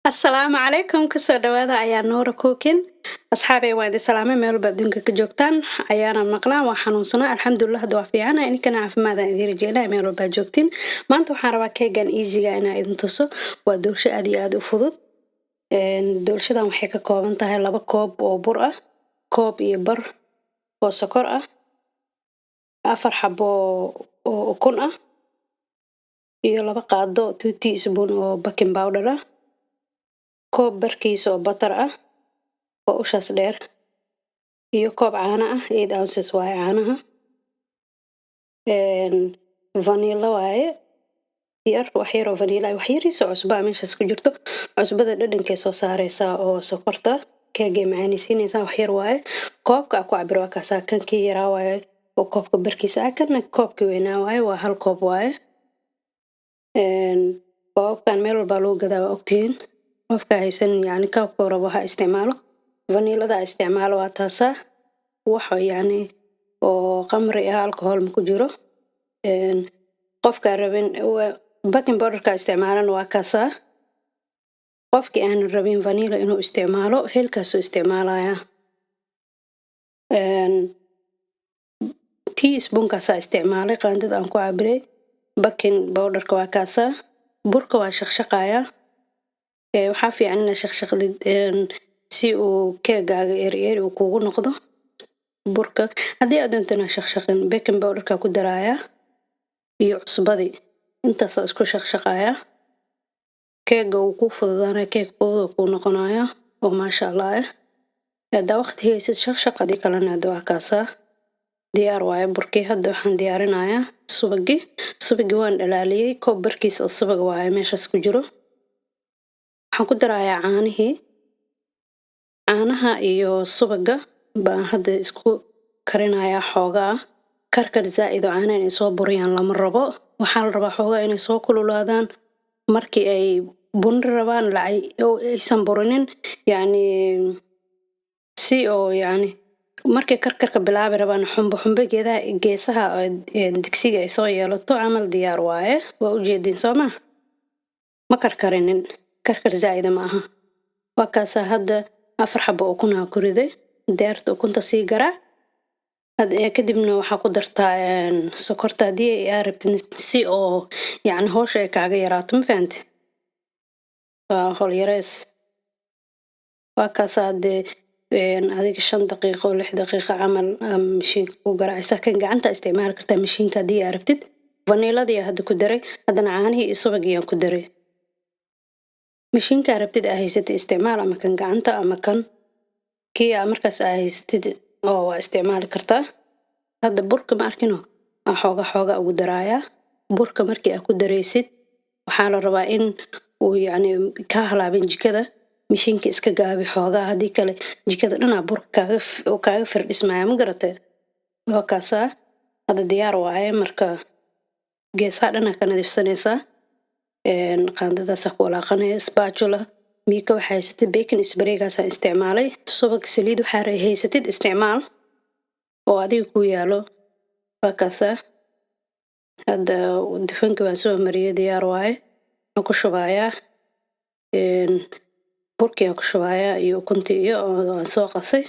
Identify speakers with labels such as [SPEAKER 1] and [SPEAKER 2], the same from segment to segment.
[SPEAKER 1] Asalaamu calaykum kusoo dhawaada ayaa Nuura Cooking asxaabay waa idin salaamay meel walba adduunka ka joogtaan ayaana maqlaan waa xanuunsanaa alxamdulillah hadda waa fiicana inkana caafimaad aan idin rajeynaa meel walba joogtiin maanta waxaan rabaa keegan easy-ga inaan idin tuso waa doorsho aad iyo aad u fudud doorshadan waxay ka kooban tahay 2 koob oo bur ah koob iyo bar oo sokor ah 4 xabo oo ukun ah iyo 2 qaado 2 teaspoon oo baking powder ah koob barkiis oo butter ah oo ushaas dheer iyo koob caano ah 8 ounces waaye caanaha vanilla waaye wax yar oo vanilla wax yariis oo cusbo meeshaas ku jirto cusbada dhadhankay soo saaraysaa oo sokorta keega macaanaysiinaysaa wax yar waaye koobka ku cabir waa kaas kan kii yaraa waaye oo koobka barkiisa ah kana koobka weynaa waaye waa hal koob waaye koobkan meel walba loo gadaa waa ogtihiin qofka haysan yani koobka rabo ha isticmaalo vanillada isticmaalo waa taasa wax yani oo qamri ah alcohol ma ku jiro qofka rabin baking powder ka isticmaalan waa kaasa qofkii aan rabin vanilla inuu isticmaalo heelkaas uu isticmaalaya teaspoon kaasa isticmaalay qaandada aan ku cabiray baking powder-ka waa kaasa burka waa shaqshaqaya waxaa fiican in shaqshaqdid si uu keegaaga eer uu kugu noqdo burka haddii aad doontana shaqshaqin baking powder-ka ku daraya iyo cusbadii intaas isku shaqshaqaya keega uu ku fududaanaya keeg fudud ku noqonaya oo maasha Allah hada waqti haysid shaqshaqadii kalena waa kaasa diyaar waaye burkii hadda waxaan diyaarinayaa subagi waan dhalaaliyay koob barkiis oo subag waaye meeshaas ku jiro waxaan ku darayaa caanaha iyo subaga baan hadda isku karinayaa xoogaa karkar zaa'id oo caanaha inay soo buriyaan lama rabo waxaa la rabaa xoogaa inay soo kululaadaan markii ay bun rabaan oo aysan burinin yani si oo yani markay karkarka bilaabi rabaan xumbo geesaha digsiga ay soo yeelato camal diyaar waaye waa u jeedin soo ma karkarinin karkar zaa'ida ma aha waa kaasa hadda 4 xabo ukun aan ku riday deerta ukunta sii garaac kadibna waxaa ku dartaa sokorta haddii ay rabtid si oo yani howsha ay kaaga yaraato ma fahanti waa howl yareys waa kaasa hadee adiga 5 daqiiqo 6 daqiiqo camal mashiinka ku garaacaysaa kan gacanta isticmaali kartaa mashiinka haddii aad rabtid vanilladii hadda ku daray haddana caanihii iyo subagii aan ku daray mashiinka rabtid aad haysatid isticmaal ama kan gacanta ama kan kii aad markaas aad haysatid oo waa isticmaali kartaa hadda burka ma arkino aan xooga ugu daraaya burka markii aad ku daraysid waxaa la rabaa in uu yani ka halaabin jikada mashiinka iska gaabi xoogaa haddii kale jikada dhanaa burka kaaga firdhismaya ma garatay waa kaasa hadda diyaar waaye marka geesaha dhanaa ka nadiifsanaysaa qaandadaasa ku walaaqanaya spatula miika waxaa haysatid baking spray-gaasa isticmaalay subag saliid waxaa haysatid isticmaal oo adiga ku yaalo waa kaasa hadda dufanka waan soo mariyay diyaar waaye waxaan ku shubayaa burkii aan ku shubayaa iyo ukuntii iyo aan soo qasay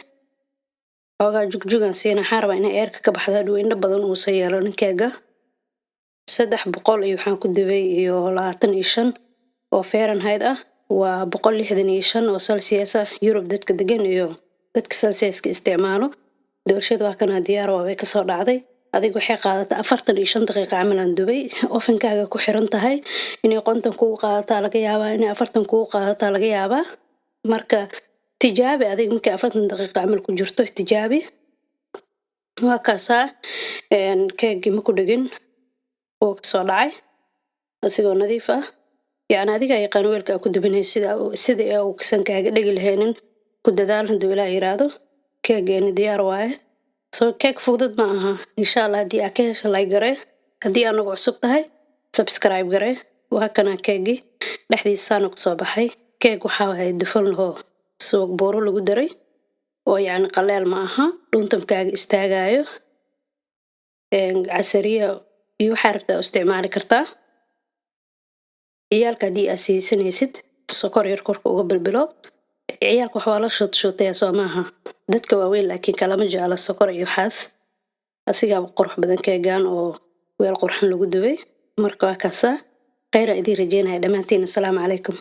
[SPEAKER 1] xoogaa jugjugaan siina waxaan rabaa inay eerka ka baxda hadhow indho badan uusan yeelanin keega 300 iyo waxaan ku dubay iyo 25 oo Fahrenheit ah waa 165 oo Celsius ah Europe dadka degan iyo dadka Celsiuska isticmaalo doorshada waa kana diyaar waa way ka soo dhacday adiga waxay qaadataa 45 daqiiqo camal aan dubay ovenkaaga ku xiran tahay inay qonton kugu qaadataa laga yaabaa inay 40 kugu qaadataa laga yaabaa marka tijaabi adiga markay 40 daqiiqo camal ku jirto tijaabi waa kaasa keegi ma ku dhigin oo ka soo dhacay asigoo nadiif ah yani adiga yaqaan weelka ku dubinay sida uu kasan kaaga dhigi lahaynin ku dadaal haduu ilaa yiraahdo keegeena diyaar waaye soo keeg fudud ma aha insha Allah haddii aad ka hesho like gare haddii aad nagu cusub tahay subscribe gare waa kana keegi dhexdiisana ku soo baxay keeg waxaa waaye dufan loo subag buuro lagu daray oo yani qaleel ma aha dhuntamkaaga istaagayo casariya iyo waxaa rabtaa isticmaali kartaa ciyaalka haddii aad siisanaysid sokor yar korka uga bilbilo. Ciyaalka wax waa la shootaya soo maaha. Dadka waaweyn laakiin kalama jecla sokor iyo waxaas. Asigaa qurux badan keegaan oo weel qurxan lagu dubay. Marka waa kaasa khayra idin rajeynaya dhammaantiin. Assalaamu calaykum.